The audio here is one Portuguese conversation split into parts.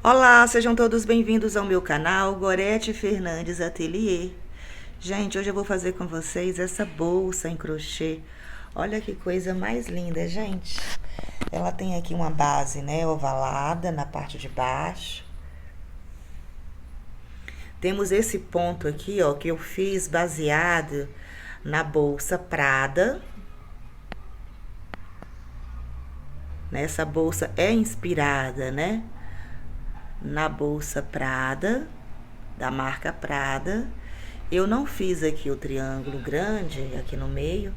Olá, sejam todos bem-vindos ao meu canal Gorete Fernandes Atelier. Gente, hoje eu vou fazer com vocês essa bolsa em crochê. Olha que coisa mais linda, gente. Ela tem aqui uma base, né, ovalada na parte de baixo. Temos esse ponto aqui, ó, que eu fiz baseado na bolsa Prada. Essa bolsa é inspirada, né, na bolsa Prada, da marca Prada. Eu não fiz aqui o triângulo grande aqui no meio,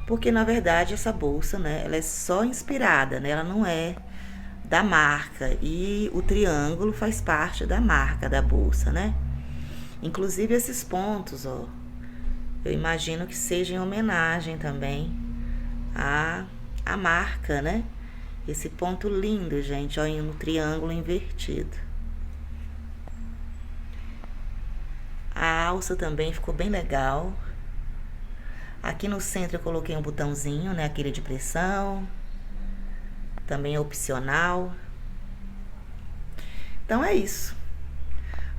porque na verdade essa bolsa, né, ela é só inspirada, né, ela não é da marca, e o triângulo faz parte da marca da bolsa, né? Inclusive esses pontos, ó, eu imagino que seja em homenagem também à marca, né? Esse ponto lindo, gente, ó, no triângulo invertido. A alça também ficou bem legal. Aqui no centro eu coloquei um botãozinho, né, aquele de pressão. Também é opcional. Então é isso.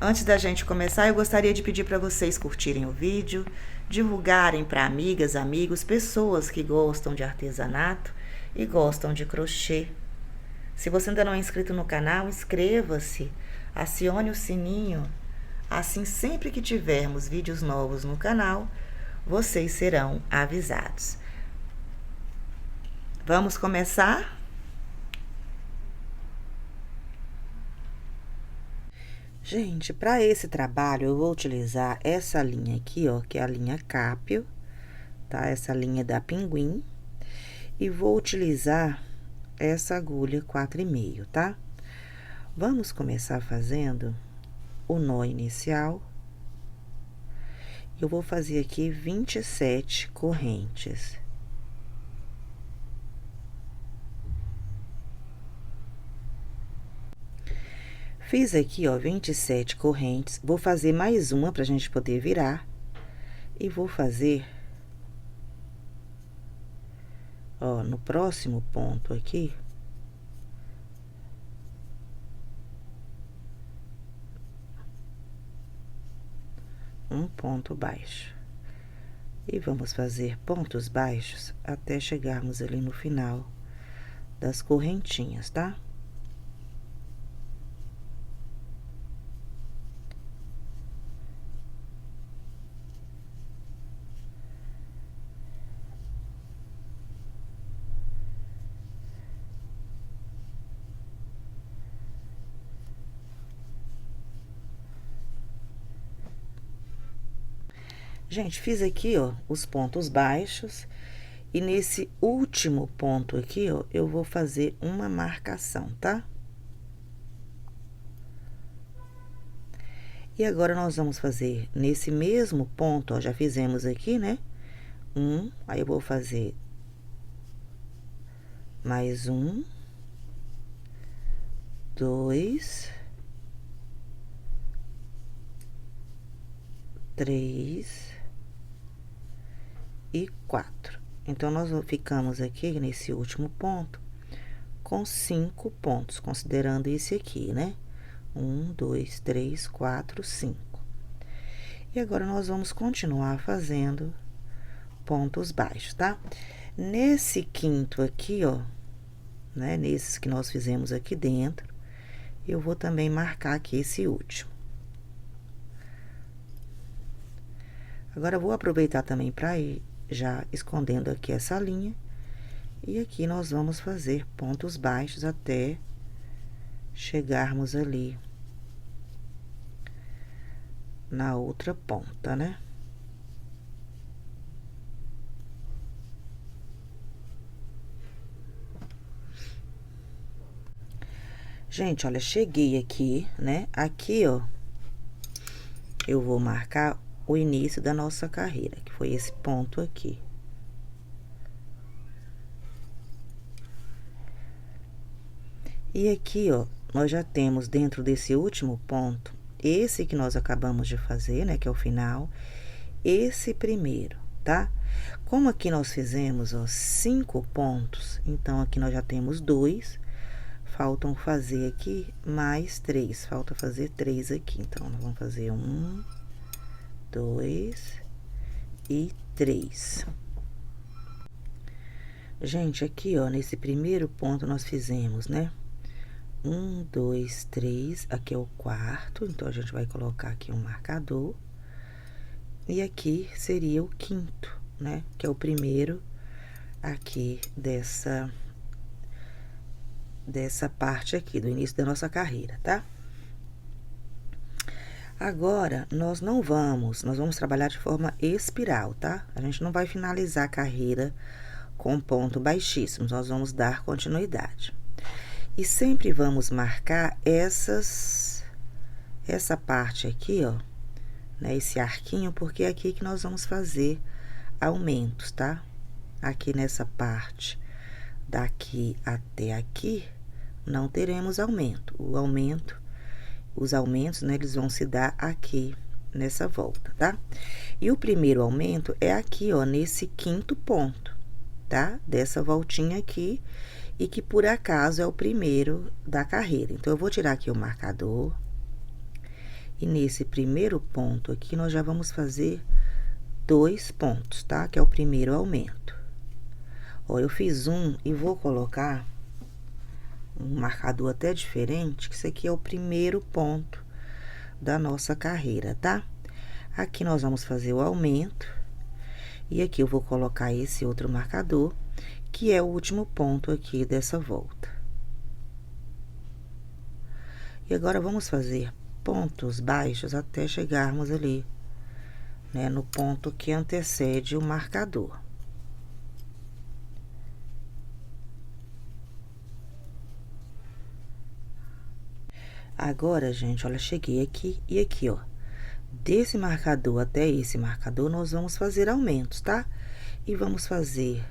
Antes da gente começar, eu gostaria de pedir para vocês curtirem o vídeo, divulgarem para amigas, amigos, pessoas que gostam de artesanato e gostam de crochê. Se você ainda não é inscrito no canal, inscreva-se, acione o sininho. Assim, sempre que tivermos vídeos novos no canal, vocês serão avisados. Vamos começar? Gente, para esse trabalho eu vou utilizar essa linha aqui, ó, que é a linha Capio, tá? Essa linha da Pinguim. E vou utilizar essa agulha 4,5, tá? Vamos começar fazendo o nó inicial. Eu vou fazer aqui 27 correntes. Fiz aqui, ó, 27 correntes. Vou fazer mais uma pra gente poder virar. E vou fazer, ó, no próximo ponto aqui, um ponto baixo. E vamos fazer pontos baixos até chegarmos ali no final das correntinhas, tá? Gente, fiz aqui, ó, os pontos baixos. E nesse último ponto aqui, ó, eu vou fazer uma marcação, tá? E agora, nós vamos fazer nesse mesmo ponto, ó, já fizemos aqui, né? Aí eu vou fazer mais 1, 2, 3 e 4. Então, nós ficamos aqui nesse último ponto com 5 pontos, considerando esse aqui, né? 1, 2, 3, 4, 5. E agora, nós vamos continuar fazendo pontos baixos, tá? Nesse quinto aqui, ó, né? Nesses que nós fizemos aqui dentro, eu vou também marcar aqui esse último. Agora, eu vou aproveitar também para ir já escondendo aqui essa linha. E aqui nós vamos fazer pontos baixos até chegarmos ali na outra ponta, né? Gente, olha, cheguei aqui, né? Aqui, ó, eu vou marcar o início da nossa carreira, que foi esse ponto aqui. E aqui, ó, nós já temos dentro desse último ponto, esse que nós acabamos de fazer, né, que é o final, esse primeiro, tá? Como aqui nós fizemos, ó, 5 pontos, então aqui nós já temos 2, faltam fazer aqui mais 3, falta fazer 3 aqui. Então, nós vamos fazer 1, 2 e 3. Gente, aqui, ó, nesse primeiro ponto nós fizemos, né? 1, 2, 3, aqui é o quarto, então a gente vai colocar aqui um marcador. E aqui seria o quinto, né? Que é o primeiro aqui dessa parte aqui, do início da nossa carreira, tá? Agora, nós vamos trabalhar de forma espiral, tá? A gente não vai finalizar a carreira com ponto baixíssimo, nós vamos dar continuidade. E sempre vamos marcar essa parte aqui, ó, né, esse arquinho, porque é aqui que nós vamos fazer aumentos, tá? Aqui nessa parte, daqui até aqui, não teremos aumento. Os aumentos, né, eles vão se dar aqui, nessa volta, tá? E o primeiro aumento é aqui, ó, nesse quinto ponto, tá? Dessa voltinha aqui, e que por acaso é o primeiro da carreira. Então, eu vou tirar aqui o marcador. E nesse primeiro ponto aqui, nós já vamos fazer 2 pontos, tá? Que é o primeiro aumento. Ó, eu fiz um e vou colocar um marcador até diferente, que isso aqui é o primeiro ponto da nossa carreira, tá? Aqui nós vamos fazer o aumento. E aqui eu vou colocar esse outro marcador, que é o último ponto aqui dessa volta. E agora, vamos fazer pontos baixos até chegarmos ali, né, no ponto que antecede o marcador. Agora, gente, olha, cheguei aqui e aqui, ó. Desse marcador até esse marcador, nós vamos fazer aumentos, tá? E vamos fazer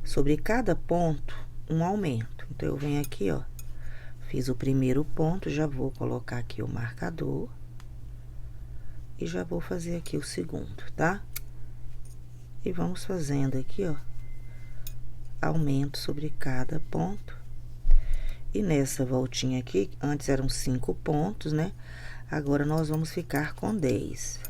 sobre cada ponto um aumento. Então, eu venho aqui, ó, fiz o primeiro ponto, já vou colocar aqui o marcador. E já vou fazer aqui o segundo, tá? E vamos fazendo aqui, ó, aumento sobre cada ponto. E nessa voltinha aqui, antes eram 5 pontos, né? Agora, nós vamos ficar com 10.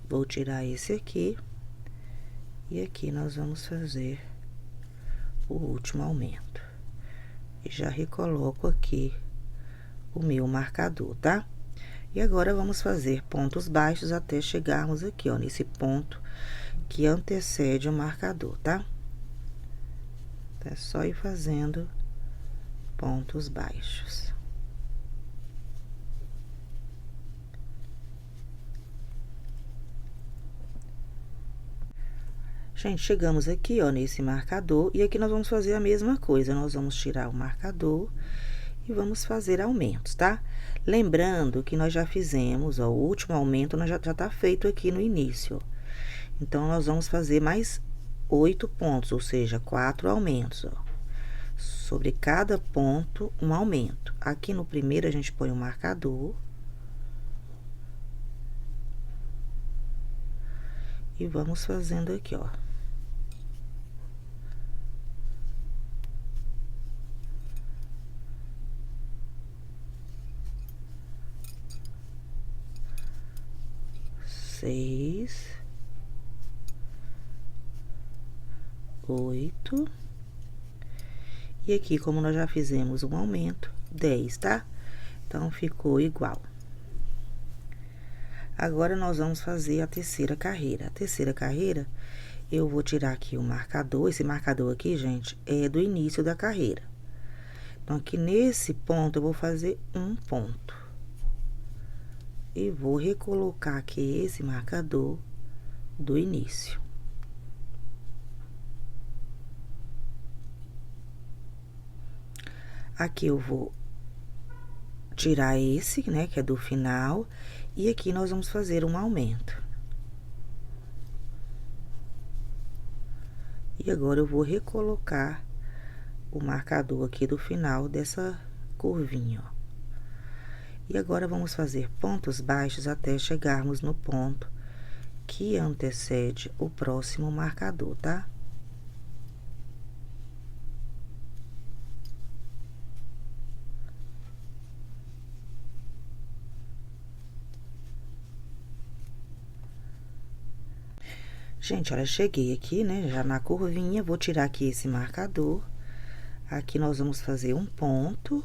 Vou tirar esse aqui. E aqui nós vamos fazer o último aumento. E já recoloco aqui o meu marcador, tá? E agora, vamos fazer pontos baixos até chegarmos aqui, ó, nesse ponto que antecede o marcador, tá? É só ir fazendo pontos baixos. Gente, chegamos aqui, ó, nesse marcador, e aqui nós vamos fazer a mesma coisa. Nós vamos tirar o marcador e vamos fazer aumentos, tá? Lembrando que nós já fizemos, ó, o último aumento já tá feito aqui no início. Então, nós vamos fazer mais 8 pontos, ou seja, 4 aumentos, ó. Sobre cada ponto, um aumento. Aqui no primeiro, a gente põe o marcador. E vamos fazendo aqui, ó. Seis, 8. E aqui, como nós já fizemos um aumento, 10, tá? Então, ficou igual. Agora, nós vamos fazer a terceira carreira. A terceira carreira, eu vou tirar aqui o marcador. Esse marcador aqui, gente, é do início da carreira. Então, aqui nesse ponto, eu vou fazer um ponto. E vou recolocar aqui esse marcador do início. Aqui eu vou tirar esse, né, que é do final, e aqui nós vamos fazer um aumento. E agora eu vou recolocar o marcador aqui do final dessa curvinha, ó. E agora, vamos fazer pontos baixos até chegarmos no ponto que antecede o próximo marcador, tá? Gente, olha, cheguei aqui, né, já na curvinha, vou tirar aqui esse marcador. Aqui nós vamos fazer um ponto.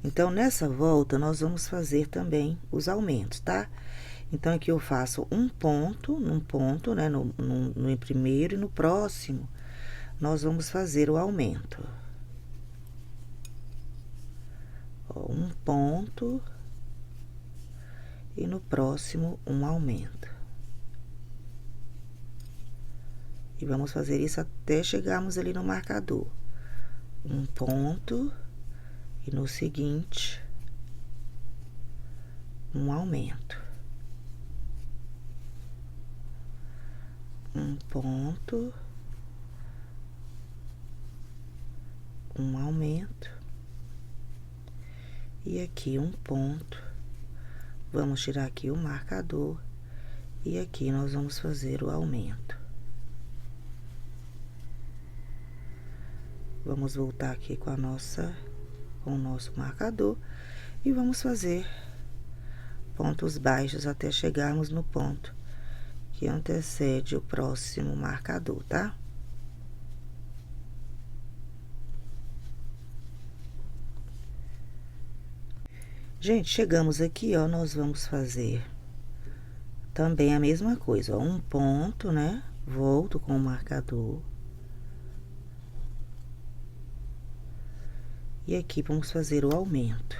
Então, nessa volta, nós vamos fazer também os aumentos, tá? Então, aqui eu faço um ponto, num ponto, né, no primeiro e no próximo, nós vamos fazer o aumento. Ó, um ponto e no próximo, um aumento. E vamos fazer isso até chegarmos ali no marcador. Um ponto e no seguinte, um aumento. Um ponto, um aumento. E aqui um ponto. Vamos tirar aqui o marcador. E aqui nós vamos fazer o aumento. Vamos voltar aqui com o nosso marcador e vamos fazer pontos baixos até chegarmos no ponto que antecede o próximo marcador, tá? Gente, chegamos aqui, ó, nós vamos fazer também a mesma coisa, ó, um ponto, né? Volto com o marcador. E aqui vamos fazer o aumento.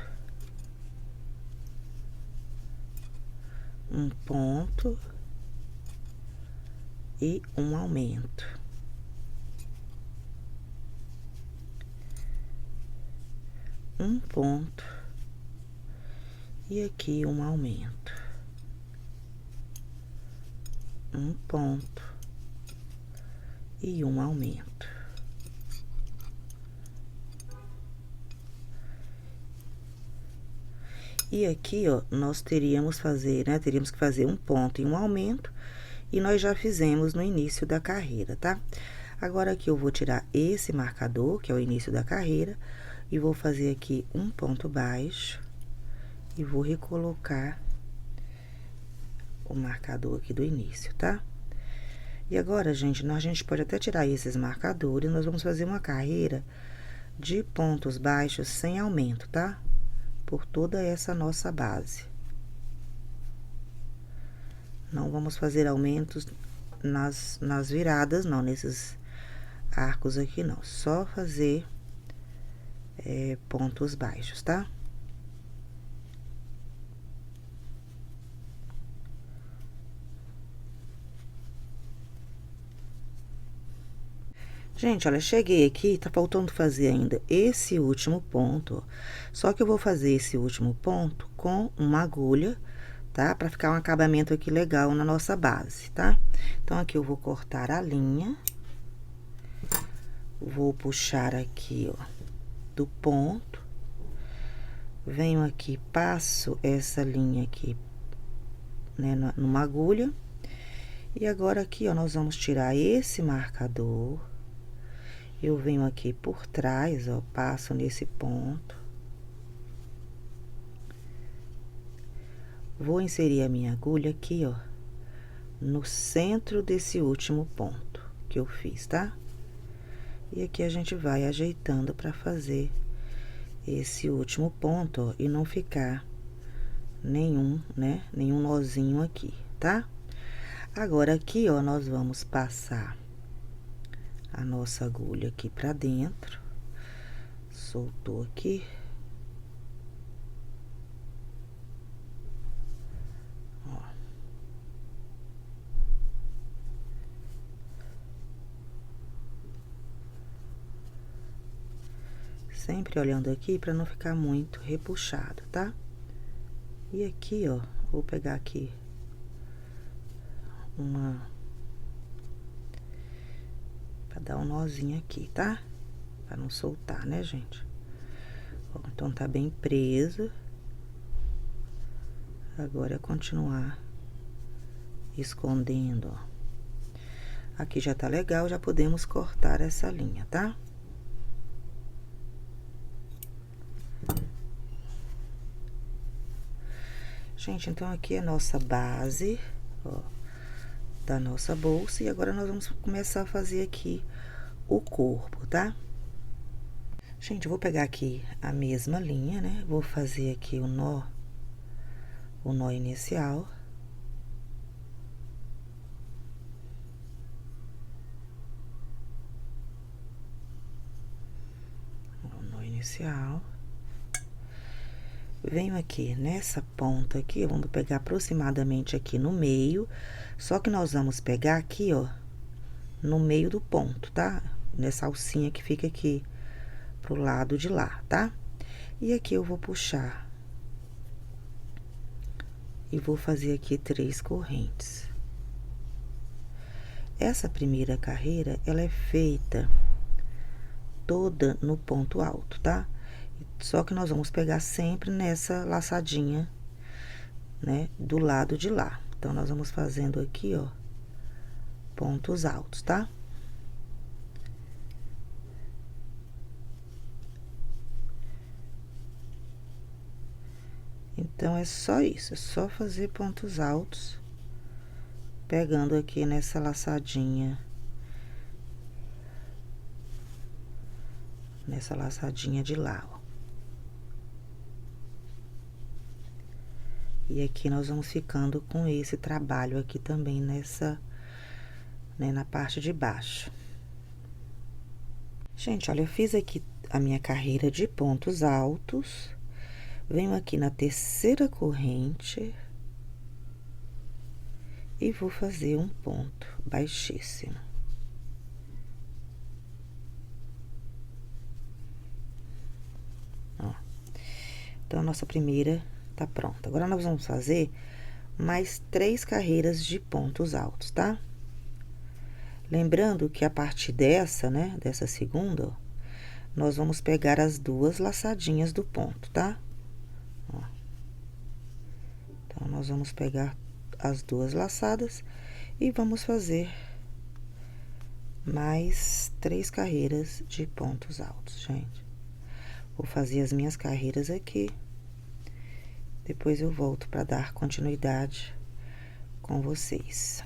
Um ponto e um aumento. Um ponto e aqui um aumento. Um ponto e um aumento. E aqui, ó, nós teríamos que fazer um ponto e um aumento, e nós já fizemos no início da carreira, tá? Agora, aqui eu vou tirar esse marcador, que é o início da carreira, e vou fazer aqui um ponto baixo, e vou recolocar o marcador aqui do início, tá? E agora, gente, a gente pode até tirar esses marcadores, nós vamos fazer uma carreira de pontos baixos sem aumento, tá? Por toda essa nossa base. Não vamos fazer aumentos nas viradas, não, nesses arcos aqui, não. Só fazer pontos baixos, tá? Gente, olha, cheguei aqui, tá faltando fazer ainda esse último ponto, ó. Só que eu vou fazer esse último ponto com uma agulha, tá? Pra ficar um acabamento aqui legal na nossa base, tá? Então, aqui eu vou cortar a linha. Vou puxar aqui, ó, do ponto. Venho aqui, passo essa linha aqui, né, numa agulha. E agora, aqui, ó, nós vamos tirar esse marcador. Eu venho aqui por trás, ó, passo nesse ponto. Vou inserir a minha agulha aqui, ó, no centro desse último ponto que eu fiz, tá? E aqui a gente vai ajeitando pra fazer esse último ponto, ó, e não ficar nenhum nozinho aqui, tá? Agora, aqui, ó, nós vamos passar a nossa agulha aqui pra dentro. Soltou aqui. Ó. Sempre olhando aqui pra não ficar muito repuxado, tá? E aqui, ó, vou pegar aqui pra dar um nozinho aqui, tá? Pra não soltar, né, gente? Ó, então, tá bem preso. Agora é continuar escondendo, ó. Aqui já tá legal, já podemos cortar essa linha, tá? Gente, então aqui é a nossa base, ó, da nossa bolsa. E agora nós vamos começar a fazer aqui o corpo, tá? Gente, eu vou pegar aqui a mesma linha, né? Vou fazer aqui o nó inicial. O nó inicial. Venho aqui nessa ponta aqui, vamos pegar aproximadamente aqui no meio, só que nós vamos pegar aqui, ó, no meio do ponto, tá? Nessa alcinha que fica aqui pro lado de lá, tá? E aqui eu vou puxar e vou fazer aqui 3 correntes. Essa primeira carreira, ela é feita toda no ponto alto, tá? Só que nós vamos pegar sempre nessa laçadinha, né, do lado de lá. Então, nós vamos fazendo aqui, ó, pontos altos, tá? Então, é só isso, é só fazer pontos altos, pegando aqui nessa laçadinha. Nessa laçadinha de lá, ó. E aqui nós vamos ficando com esse trabalho aqui também nessa, né, na parte de baixo. Gente, olha, eu fiz aqui a minha carreira de pontos altos. Venho aqui na terceira corrente e vou fazer um ponto baixíssimo. Ó. Então, a nossa primeira tá pronta. Agora, nós vamos fazer mais 3 carreiras de pontos altos, tá? Lembrando que a partir dessa, né, dessa segunda, ó, nós vamos pegar as 2 laçadinhas do ponto, tá? Ó. Então, nós vamos pegar as 2 laçadas e vamos fazer mais 3 carreiras de pontos altos, gente. Vou fazer as minhas carreiras aqui. Depois eu volto para dar continuidade com vocês.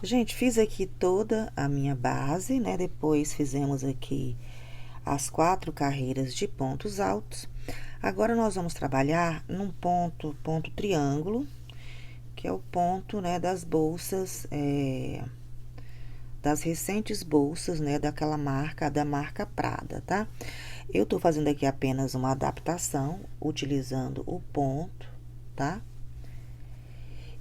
Gente, fiz aqui toda a minha base, né? Depois fizemos aqui as 4 carreiras de pontos altos. Agora, nós vamos trabalhar num ponto triângulo, que é o ponto, né, das bolsas, das recentes bolsas, né, daquela marca, da marca Prada, tá? Eu tô fazendo aqui apenas uma adaptação, utilizando o ponto, tá?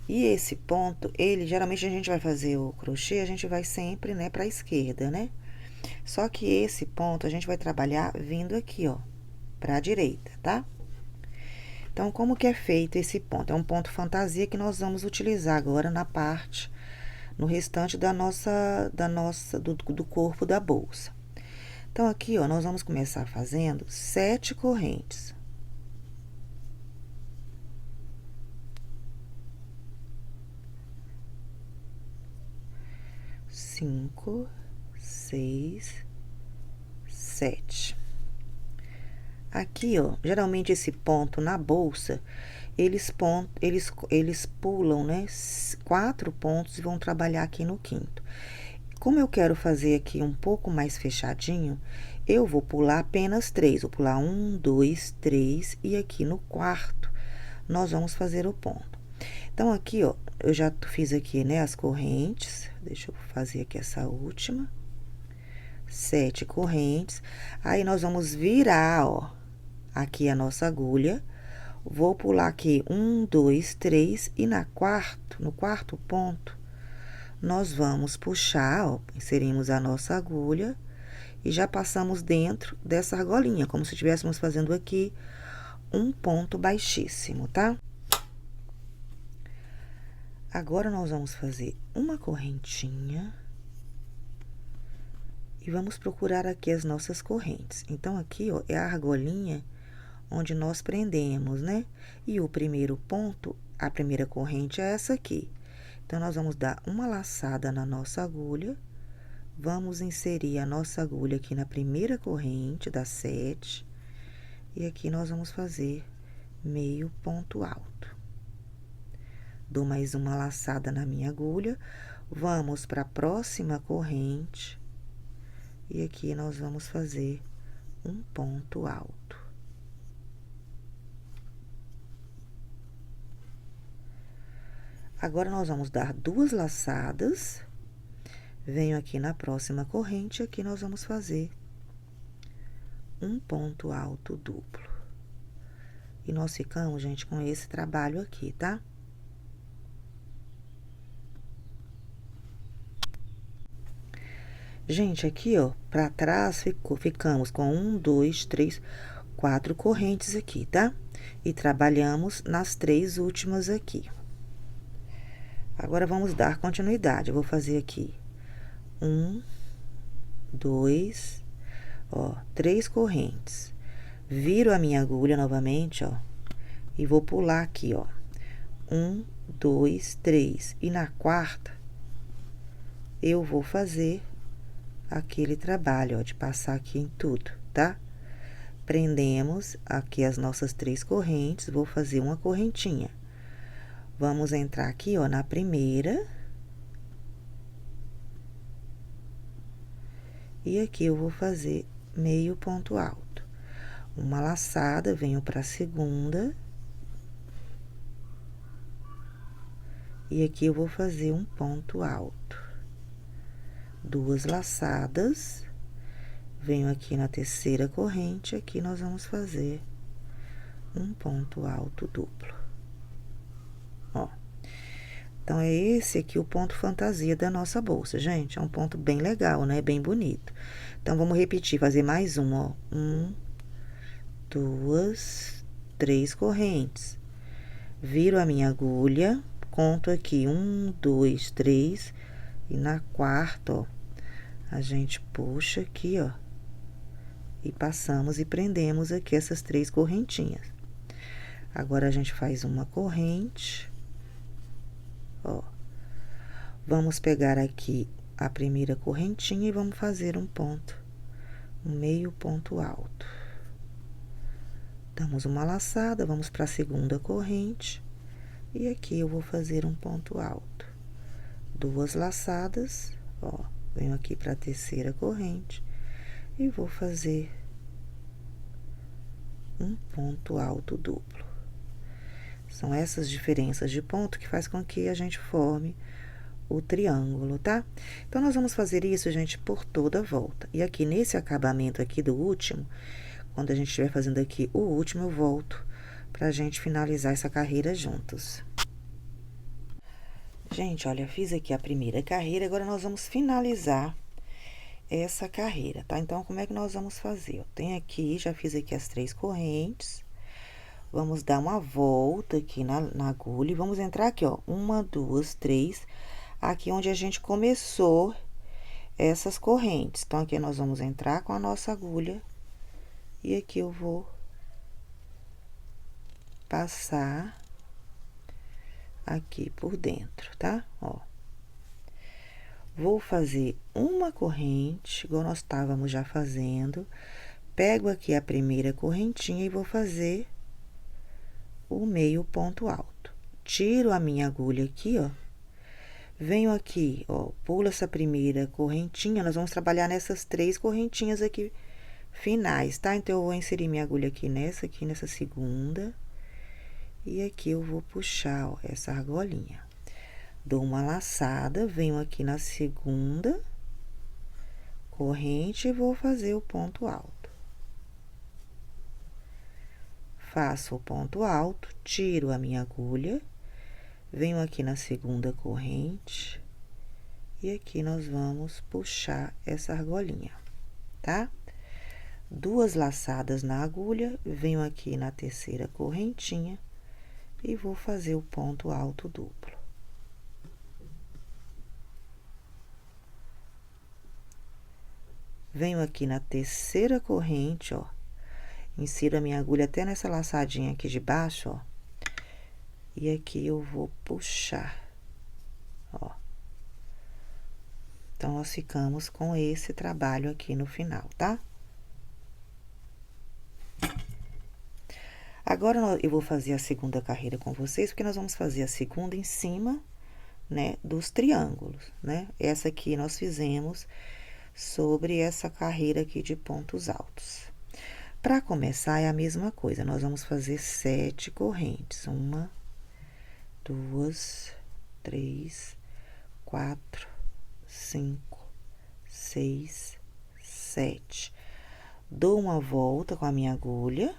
E esse ponto, ele, geralmente, a gente vai fazer o crochê, a gente vai sempre, né, pra esquerda, né? Só que esse ponto, a gente vai trabalhar vindo aqui, ó, pra direita, tá? Então, como que é feito esse ponto? É um ponto fantasia que nós vamos utilizar agora na parte, no restante do corpo da bolsa. Então, aqui, ó, nós vamos começar fazendo 7 correntes. Cinco, 6, 7. Aqui, ó, geralmente esse ponto na bolsa, eles pulam, né, 4 pontos e vão trabalhar aqui no quinto. Como eu quero fazer aqui um pouco mais fechadinho, eu vou pular apenas 3. Vou pular 1, 2, 3 e aqui no quarto nós vamos fazer o ponto. Então, aqui, ó, eu já fiz aqui, né, as correntes. Deixa eu fazer aqui essa última. 7 correntes. Aí, nós vamos virar, ó, aqui a nossa agulha. Vou pular aqui 1, 2, 3 e no quarto ponto, nós vamos puxar, ó, inserimos a nossa agulha e já passamos dentro dessa argolinha, como se estivéssemos fazendo aqui um ponto baixíssimo, tá? Agora, nós vamos fazer uma correntinha E vamos procurar aqui as nossas correntes. Então, aqui, ó, é a argolinha onde nós prendemos, né? E o primeiro ponto, a primeira corrente é essa aqui. Então, nós vamos dar uma laçada na nossa agulha. Vamos inserir a nossa agulha aqui na primeira corrente da 7. E aqui nós vamos fazer meio ponto alto. Dou mais uma laçada na minha agulha. Vamos para a próxima corrente. E aqui nós vamos fazer um ponto alto. Agora, nós vamos dar 2 laçadas. Venho aqui na próxima corrente, aqui nós vamos fazer um ponto alto duplo. E nós ficamos, gente, com esse trabalho aqui, tá? Gente, aqui, ó, pra trás, ficamos com 1, 2, 3, 4 correntes aqui, tá? E trabalhamos nas 3 últimas aqui. Agora, vamos dar continuidade. Eu vou fazer aqui 1, 2, ó, 3 correntes. Viro a minha agulha novamente, ó, e vou pular aqui, ó. 1, 2, 3. E na quarta, eu vou fazer aquele trabalho, ó, de passar aqui em tudo, tá? Prendemos aqui as nossas 3 correntes, vou fazer uma correntinha. Vamos entrar aqui, ó, na primeira. E aqui eu vou fazer meio ponto alto. Uma laçada, venho para a segunda. E aqui eu vou fazer um ponto alto. 2 laçadas. Venho aqui na terceira corrente, aqui nós vamos fazer um ponto alto duplo. Ó. Então, é esse aqui o ponto fantasia da nossa bolsa, gente. É um ponto bem legal, né? Bem bonito. Então, vamos repetir, fazer mais um, ó. 1, 2, 3 correntes. Viro a minha agulha, conto aqui 1, 2, 3. E na quarta, ó, a gente puxa aqui, ó. E passamos e prendemos aqui essas 3 correntinhas. Agora, a gente faz uma corrente. Ó. Vamos pegar aqui a primeira correntinha e vamos fazer um ponto, um meio ponto alto. Damos uma laçada, vamos para a segunda corrente. E aqui eu vou fazer um ponto alto. 2 laçadas, ó. Venho aqui para a terceira corrente. E vou fazer um ponto alto duplo. São essas diferenças de ponto que faz com que a gente forme o triângulo, tá? Então, nós vamos fazer isso, gente, por toda a volta. E aqui, nesse acabamento aqui do último, quando a gente estiver fazendo aqui o último, eu volto pra gente finalizar essa carreira juntos. Gente, olha, fiz aqui a primeira carreira, agora nós vamos finalizar essa carreira, tá? Então, como é que nós vamos fazer? Eu tenho aqui, já fiz aqui as 3 correntes. Vamos dar uma volta aqui na agulha e vamos entrar aqui, ó. 1, 2, 3, aqui onde a gente começou essas correntes. Então, aqui nós vamos entrar com a nossa agulha e aqui eu vou passar aqui por dentro, tá? Ó. Vou fazer uma corrente, igual nós estávamos já fazendo. Pego aqui a primeira correntinha e vou fazer o meio ponto alto. Tiro a minha agulha aqui, ó. Venho aqui, ó, pulo essa primeira correntinha, nós vamos trabalhar nessas 3 correntinhas aqui finais, tá? Então, eu vou inserir minha agulha aqui nessa segunda. E aqui eu vou puxar, ó, essa argolinha. Dou uma laçada, venho aqui na segunda corrente e vou fazer o ponto alto. Faço o ponto alto, tiro a minha agulha, venho aqui na segunda corrente e aqui nós vamos puxar essa argolinha, tá? 2 laçadas na agulha, venho aqui na terceira correntinha e vou fazer o ponto alto duplo. Venho aqui na terceira corrente, ó. Insiro a minha agulha até nessa laçadinha aqui de baixo, ó. E aqui eu vou puxar, ó. Então, nós ficamos com esse trabalho aqui no final, tá? Agora, eu vou fazer a segunda carreira com vocês, porque nós vamos fazer a segunda em cima, né, dos triângulos, né? Essa aqui nós fizemos sobre essa carreira aqui de pontos altos. Para começar, é a mesma coisa, nós vamos fazer 7 correntes. 1, 2, 3, 4, 5, 6, 7. Dou uma volta com a minha agulha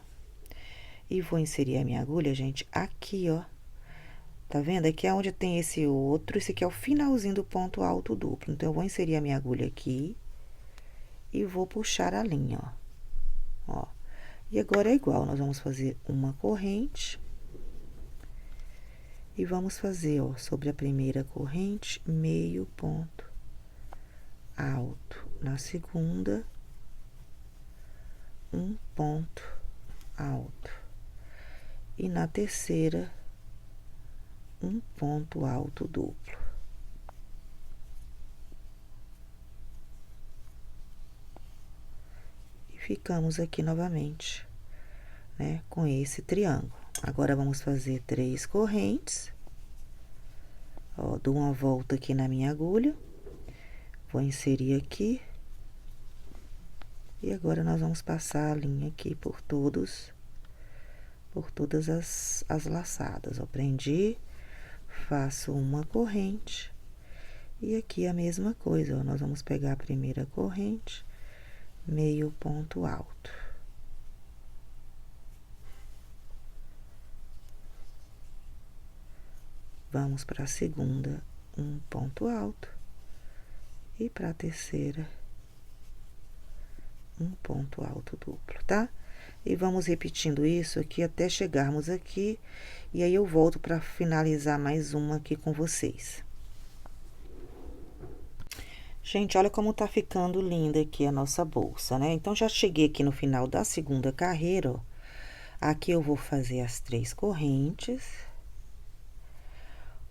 e vou inserir a minha agulha, gente, aqui, ó. Tá vendo? Aqui é onde tem esse outro, esse aqui é o finalzinho do ponto alto duplo. Então, eu vou inserir a minha agulha aqui e vou puxar a linha, ó. Ó. E agora é igual, nós vamos fazer uma corrente. E vamos fazer, ó, sobre a primeira corrente, meio ponto alto. Na segunda, um ponto alto. E na terceira, um ponto alto duplo. E ficamos aqui novamente, né, com esse triângulo. Agora, vamos fazer 3 correntes. Ó, dou uma volta aqui na minha agulha. Vou inserir aqui. E agora, nós vamos passar a linha aqui por todas as laçadas. Ó, prendi, faço uma corrente. E aqui a mesma coisa, ó, nós vamos pegar a primeira corrente, meio ponto alto. Vamos para a segunda, um ponto alto. E para a terceira, um ponto alto duplo, tá? E vamos repetindo isso aqui até chegarmos aqui. E aí, eu volto para finalizar mais uma aqui com vocês. Gente, olha como tá ficando linda aqui a nossa bolsa, né? Então, já cheguei aqui no final da segunda carreira, ó. Aqui eu vou fazer as 3 correntes.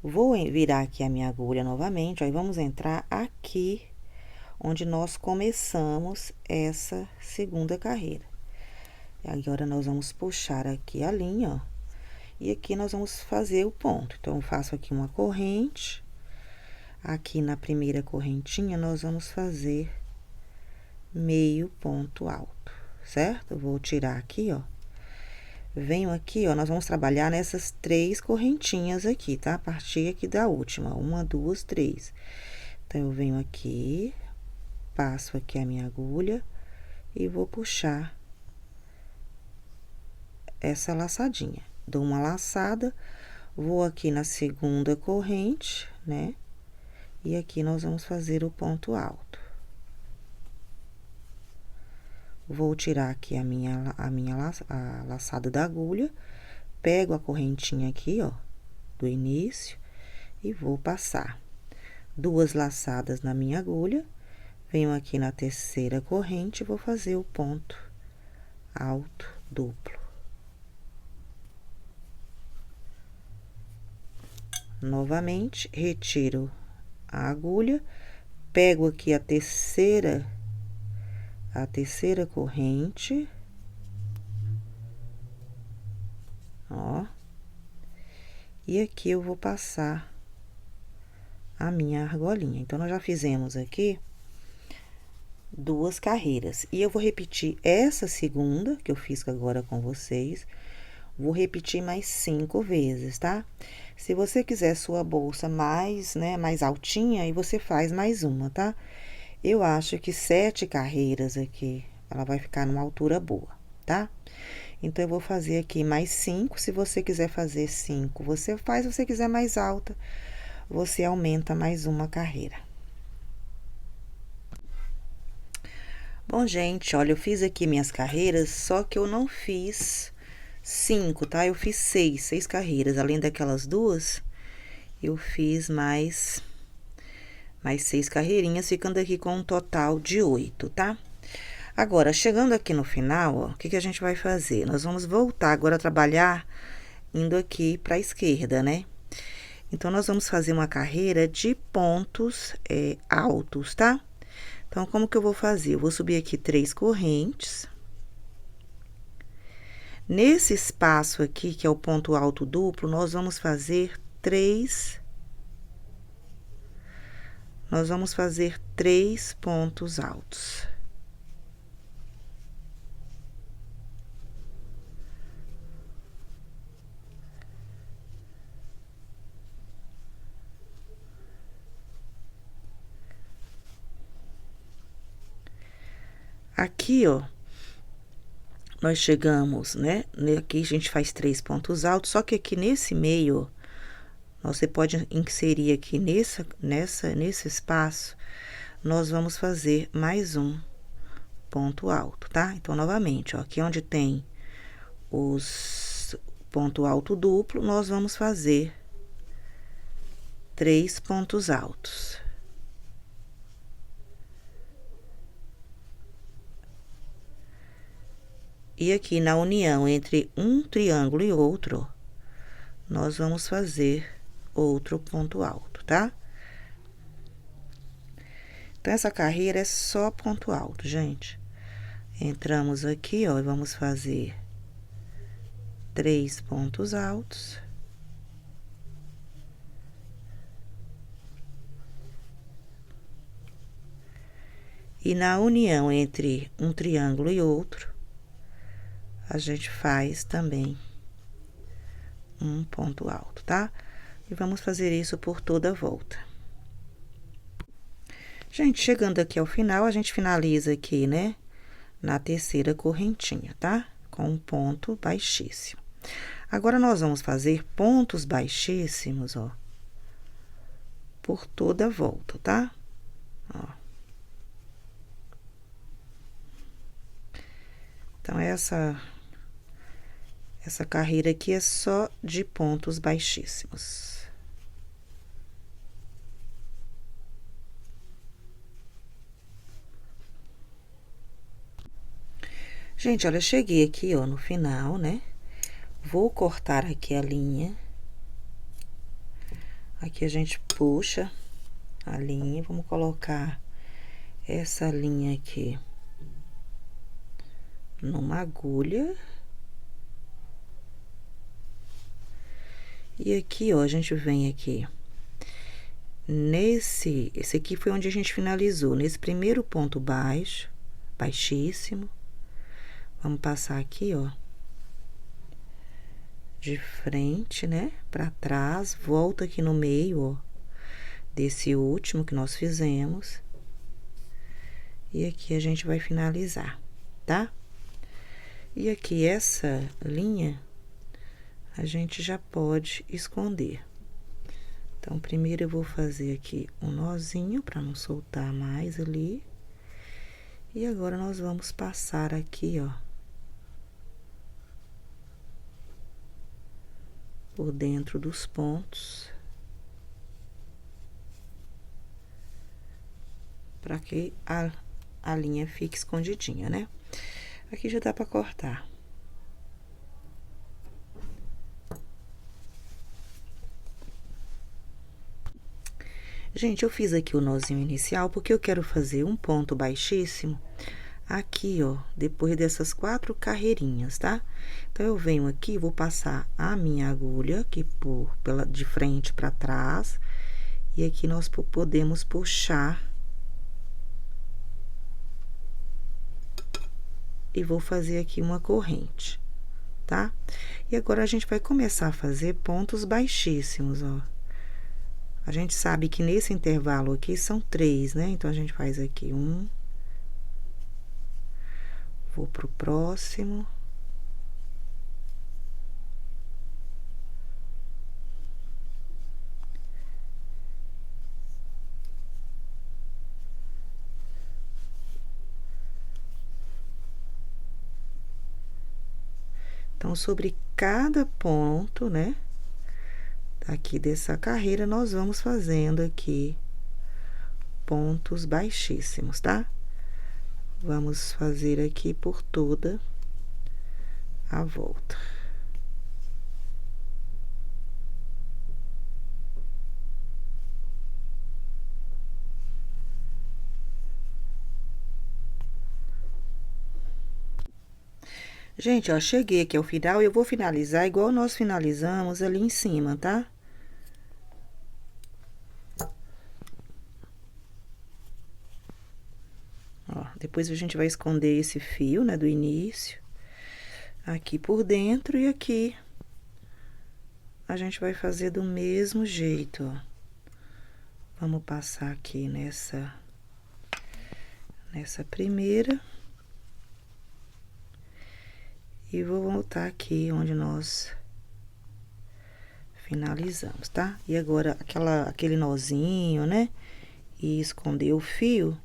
Vou virar aqui a minha agulha novamente, aí vamos entrar aqui onde nós começamos essa segunda carreira. E agora, nós vamos puxar aqui a linha, ó, e aqui nós vamos fazer o ponto. Então, eu faço aqui uma corrente. Aqui na primeira correntinha, nós vamos fazer meio ponto alto, certo? Eu vou tirar aqui, ó. Venho aqui, ó, nós vamos trabalhar nessas 3 correntinhas aqui, tá? A partir aqui da última, 1, 2, 3. Então, eu venho aqui, passo aqui a minha agulha e vou puxar essa laçadinha. Dou uma laçada, vou aqui na segunda corrente, né? E aqui nós vamos fazer o ponto alto. Vou tirar aqui a laçada da agulha, pego a correntinha aqui, ó, do início, e vou passar 2 laçadas na minha agulha, venho aqui na terceira corrente e vou fazer o ponto alto duplo. Novamente, retiro a agulha, pego aqui a terceira corrente, ó, e aqui eu vou passar a minha argolinha. Então, nós já fizemos aqui 2 carreiras, e eu vou repetir essa segunda, que eu fiz agora com vocês, vou repetir mais 5 vezes, tá? Se você quiser sua bolsa mais, né, mais altinha, aí você faz mais uma, tá? Eu acho que 7 carreiras aqui, ela vai ficar numa altura boa, tá? Então, eu vou fazer aqui mais 5, se você quiser fazer 5, você faz, se você quiser mais alta, você aumenta mais uma carreira. Bom, gente, olha, eu fiz aqui minhas carreiras, só que eu não fiz 5, tá? Eu fiz 6 carreiras, além daquelas 2, eu fiz mais 6 carreirinhas, ficando aqui com um total de 8, tá? Agora, chegando aqui no final, ó, o que que a gente vai fazer? Nós vamos voltar agora a trabalhar indo aqui para a esquerda, né? Então, nós vamos fazer uma carreira de pontos altos, tá? Então, como que eu vou fazer? Eu vou subir aqui 3 correntes. Nesse espaço aqui, que é o ponto alto duplo, nós vamos fazer 3 pontos altos. Aqui, ó, nós chegamos, né? Aqui a gente faz 3 pontos altos, só que aqui nesse meio, ó, você pode inserir aqui nesse espaço, nós vamos fazer mais um ponto alto, tá? Então, novamente, ó, aqui onde tem os ponto alto duplo, nós vamos fazer 3 pontos altos. E aqui na união entre um triângulo e outro, nós vamos fazer outro ponto alto, tá? Então, essa carreira é só ponto alto, gente. Entramos aqui, ó, e vamos fazer 3 pontos altos. E na união entre um triângulo e outro, a gente faz também um ponto alto, tá? E vamos fazer isso por toda a volta. Gente, chegando aqui ao final, a gente finaliza aqui, né? Na terceira correntinha, tá? Com um ponto baixíssimo. Agora, nós vamos fazer pontos baixíssimos, ó, por toda a volta, tá? Ó. Então, essa carreira aqui é só de pontos baixíssimos. Gente, olha, eu cheguei aqui, ó, no final, né? Vou cortar aqui a linha. Aqui a gente puxa a linha, vamos colocar essa linha aqui numa agulha. E aqui, ó, a gente vem aqui. Esse aqui foi onde a gente finalizou, nesse primeiro ponto baixo, baixíssimo. Vamos passar aqui, ó, de frente, né, pra trás, volta aqui no meio, ó, desse último que nós fizemos. E aqui a gente vai finalizar, tá? E aqui essa linha, a gente já pode esconder. Então, primeiro eu vou fazer aqui um nozinho para não soltar mais ali. E agora, nós vamos passar aqui, ó, por dentro dos pontos, para que a linha fique escondidinha, né? Aqui já dá para cortar. Gente, eu fiz aqui o nozinho inicial porque eu quero fazer um ponto baixíssimo aqui, ó, depois dessas 4 carreirinhas, tá? Então, eu venho aqui, vou passar a minha agulha aqui de frente para trás, e aqui nós podemos puxar. E vou fazer aqui uma corrente, tá? E agora, a gente vai começar a fazer pontos baixíssimos, ó. A gente sabe que nesse intervalo aqui são 3, né? Então, a gente faz aqui 1. Vou pro próximo. Então, sobre cada ponto, né, aqui dessa carreira, nós vamos fazendo aqui pontos baixíssimos, tá? Vamos fazer aqui por toda a volta. Gente, ó, cheguei aqui ao final e eu vou finalizar igual nós finalizamos ali em cima, tá? Ó, depois a gente vai esconder esse fio, né, do início. Aqui por dentro e aqui a gente vai fazer do mesmo jeito, ó. Vamos passar aqui nessa primeira. E vou voltar aqui onde nós finalizamos, tá? E agora, aquele nozinho, né? E esconder o fio,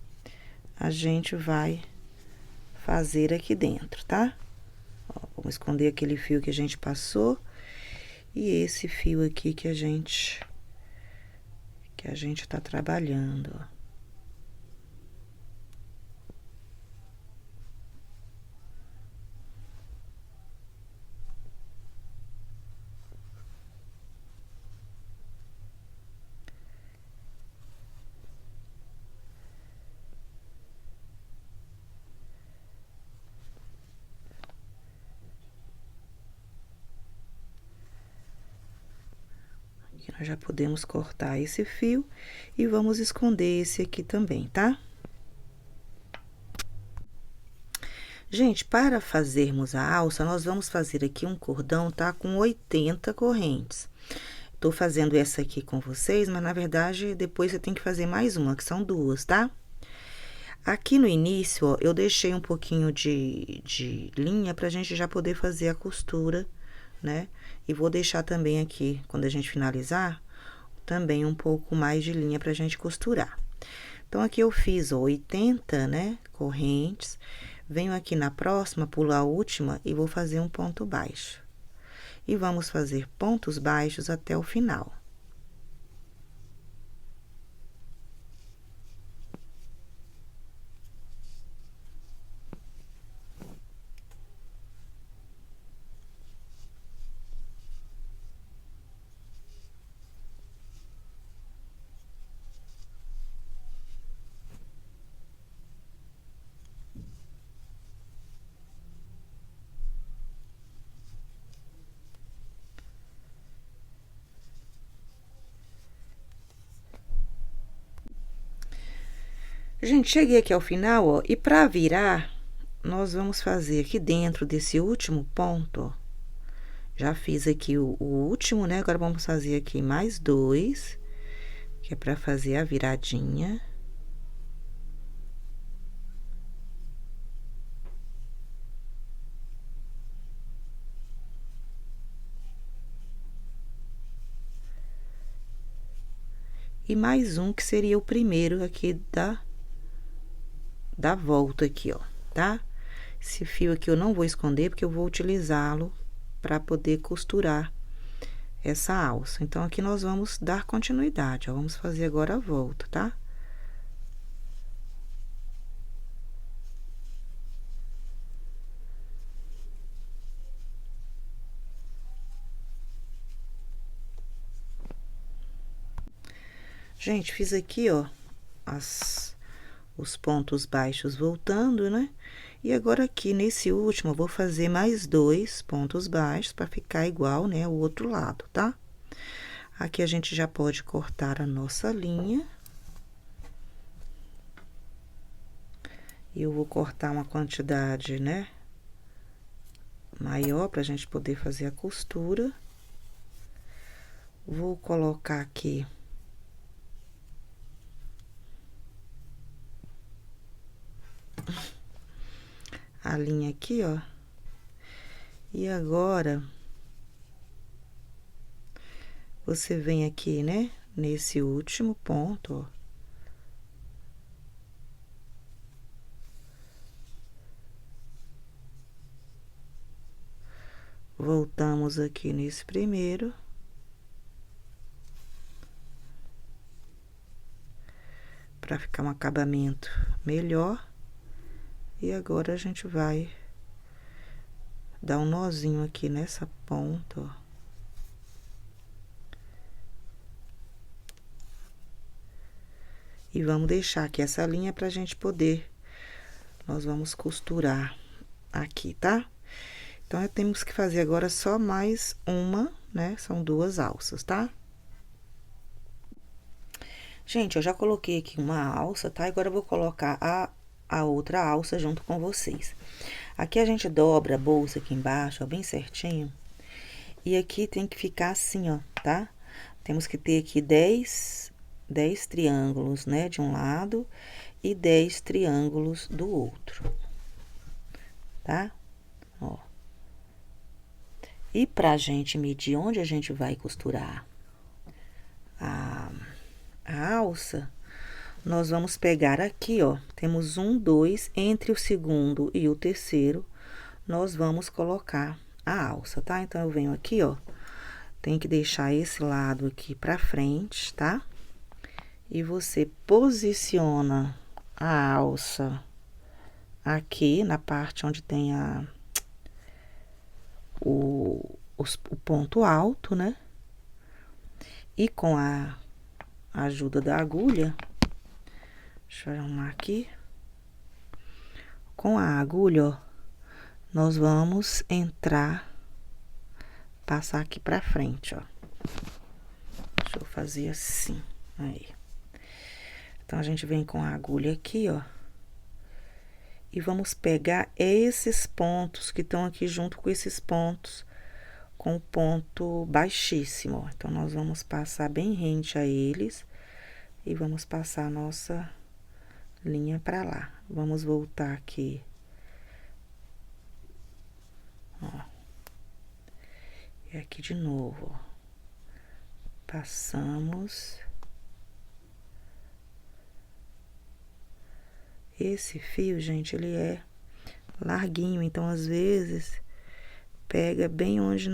a gente vai fazer aqui dentro, tá? Ó, vamos esconder aquele fio que a gente passou. E esse fio aqui que a gente tá trabalhando, ó. Aqui nós já podemos cortar esse fio e vamos esconder esse aqui também, tá? Gente, para fazermos a alça, nós vamos fazer aqui um cordão, tá? Com 80 correntes. Tô fazendo essa aqui com vocês, mas na verdade, depois você tem que fazer mais uma, que são duas, tá? Aqui no início, ó, eu deixei um pouquinho de linha pra gente já poder fazer a costura, né? E vou deixar também aqui, quando a gente finalizar, também um pouco mais de linha pra gente costurar. Então, aqui eu fiz, ó, 80, né, correntes. Venho aqui na próxima, pulo a última e vou fazer um ponto baixo. E vamos fazer pontos baixos até o final. Gente, cheguei aqui ao final, ó, e pra virar, nós vamos fazer aqui dentro desse último ponto, ó. Já fiz aqui o último, né? Agora, vamos fazer aqui mais dois, que é pra fazer a viradinha. E mais um, que seria o primeiro aqui da volta aqui, ó, tá? Esse fio aqui eu não vou esconder, porque eu vou utilizá-lo para poder costurar essa alça. Então, aqui nós vamos dar continuidade, ó. Vamos fazer agora a volta, tá? Gente, fiz aqui, ó, os pontos baixos voltando, né? E agora, aqui nesse último, eu vou fazer mais dois pontos baixos para ficar igual, né, o outro lado, tá? Aqui a gente já pode cortar a nossa linha. Eu vou cortar uma quantidade, né, maior pra gente poder fazer a costura. Vou colocar aqui a linha aqui, ó. E agora, você vem aqui, né, nesse último ponto, ó. Voltamos aqui nesse primeiro. Pra ficar um acabamento melhor. E agora a gente vai dar um nozinho aqui nessa ponta, ó. E vamos deixar aqui essa linha pra gente poder, nós vamos costurar aqui, tá? Então, temos que fazer agora só mais uma, né? São 2 alças, tá? Gente, eu já coloquei aqui uma alça, tá? Agora eu vou colocar a outra alça junto com vocês. Aqui a gente dobra a bolsa aqui embaixo, ó, bem certinho. E aqui tem que ficar assim, ó, tá? Temos que ter aqui 10 triângulos, né? De um lado e 10 triângulos do outro, tá? Ó. E pra gente medir onde a gente vai costurar a alça, nós vamos pegar aqui, ó, temos 1, 2, entre o segundo e o terceiro, nós vamos colocar a alça, tá? Então, eu venho aqui, ó, tem que deixar esse lado aqui pra frente, tá? E você posiciona a alça aqui na parte onde tem o ponto alto, né? E com a ajuda da agulha, deixa eu arrumar aqui. Com a agulha, ó, nós vamos passar aqui pra frente, ó. Deixa eu fazer assim, aí. Então, a gente vem com a agulha aqui, ó. E vamos pegar esses pontos que estão aqui junto com esses pontos, com o ponto baixíssimo, ó. Então, nós vamos passar bem rente a eles e vamos passar a nossa linha pra lá. Vamos voltar aqui, ó. E aqui de novo, ó. Passamos. Esse fio, gente, ele é larguinho, então, às vezes, pega bem onde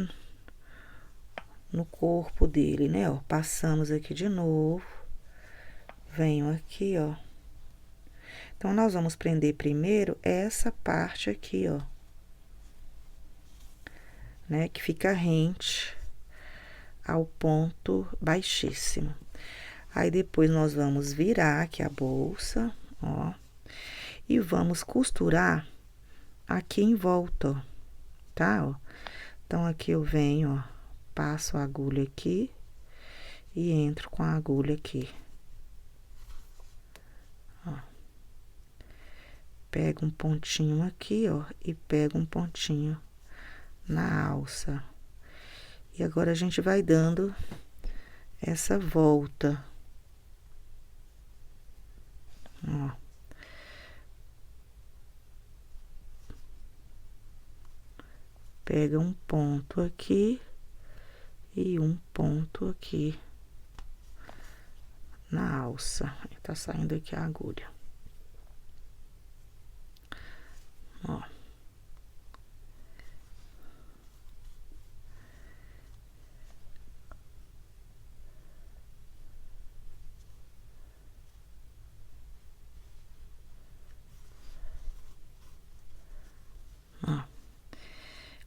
no corpo dele, né, ó. Passamos aqui de novo, venho aqui, ó. Então, nós vamos prender primeiro essa parte aqui, ó, né, que fica rente ao ponto baixíssimo. Aí, depois, nós vamos virar aqui a bolsa, ó, e vamos costurar aqui em volta, ó, tá, ó. Então, aqui eu venho, ó, passo a agulha aqui e entro com a agulha aqui, ó. Pego um pontinho aqui, ó, e pego um pontinho na alça. E agora, a gente vai dando essa volta, ó. Pega um ponto aqui e um ponto aqui na alça. Tá saindo aqui a agulha, ó. Ó.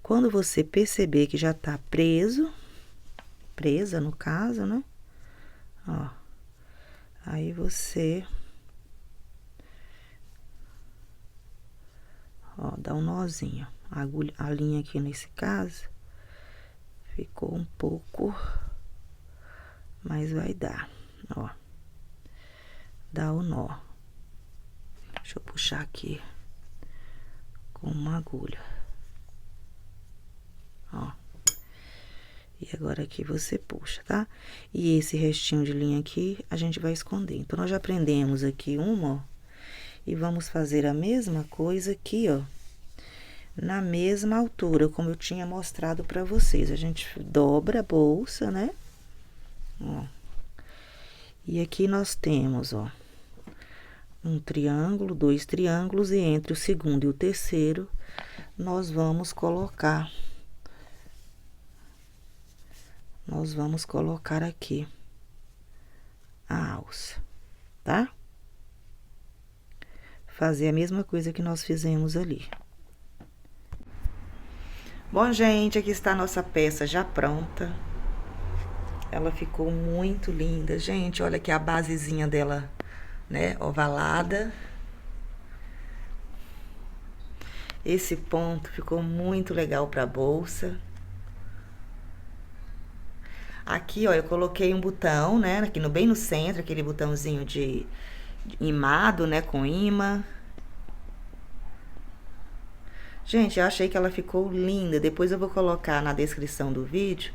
Quando você perceber que já tá presa no caso, né? Ó. Aí você, ó, dá um nozinho. A linha aqui nesse caso ficou um pouco, mas vai dar, ó. Dá o nó. Deixa eu puxar aqui com uma agulha, ó. E agora aqui você puxa, tá? E esse restinho de linha aqui, a gente vai esconder. Então, nós já prendemos aqui uma, ó. E vamos fazer a mesma coisa aqui, ó. Na mesma altura, como eu tinha mostrado pra vocês. A gente dobra a bolsa, né? Ó. E aqui nós temos, ó, um triângulo, 2 triângulos. E entre o segundo e o terceiro, nós vamos colocar aqui a alça, tá? fazer a mesma coisa que nós fizemos ali. Bom, gente, aqui está a nossa peça já pronta. Ela ficou muito linda, gente. Olha aqui a basezinha dela, né, ovalada. Esse ponto ficou muito legal para a bolsa. Aqui, ó, eu coloquei um botão, né, aqui bem no centro, aquele botãozinho de imado, né, com imã. Gente, eu achei que ela ficou linda. Depois eu vou colocar na descrição do vídeo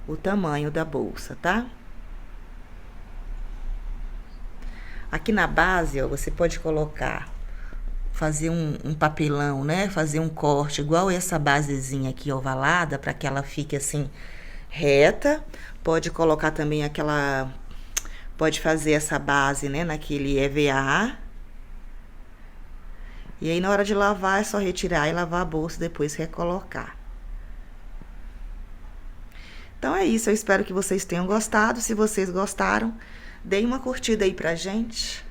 o tamanho da bolsa, tá? Aqui na base, ó, você pode colocar, fazer um papelão, né? Fazer um corte igual essa basezinha aqui ovalada, para que ela fique assim reta. Pode colocar também aquela, pode fazer essa base, né, naquele EVA. E aí na hora de lavar é só retirar e lavar a bolsa, depois recolocar. Então é isso, eu espero que vocês tenham gostado. Se vocês gostaram, deem uma curtida aí pra gente.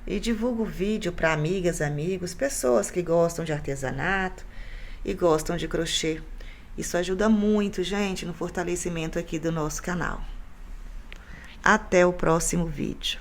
E divulga o vídeo para amigas, amigos, pessoas que gostam de artesanato e gostam de crochê. Isso ajuda muito, gente, no fortalecimento aqui do nosso canal. Até o próximo vídeo.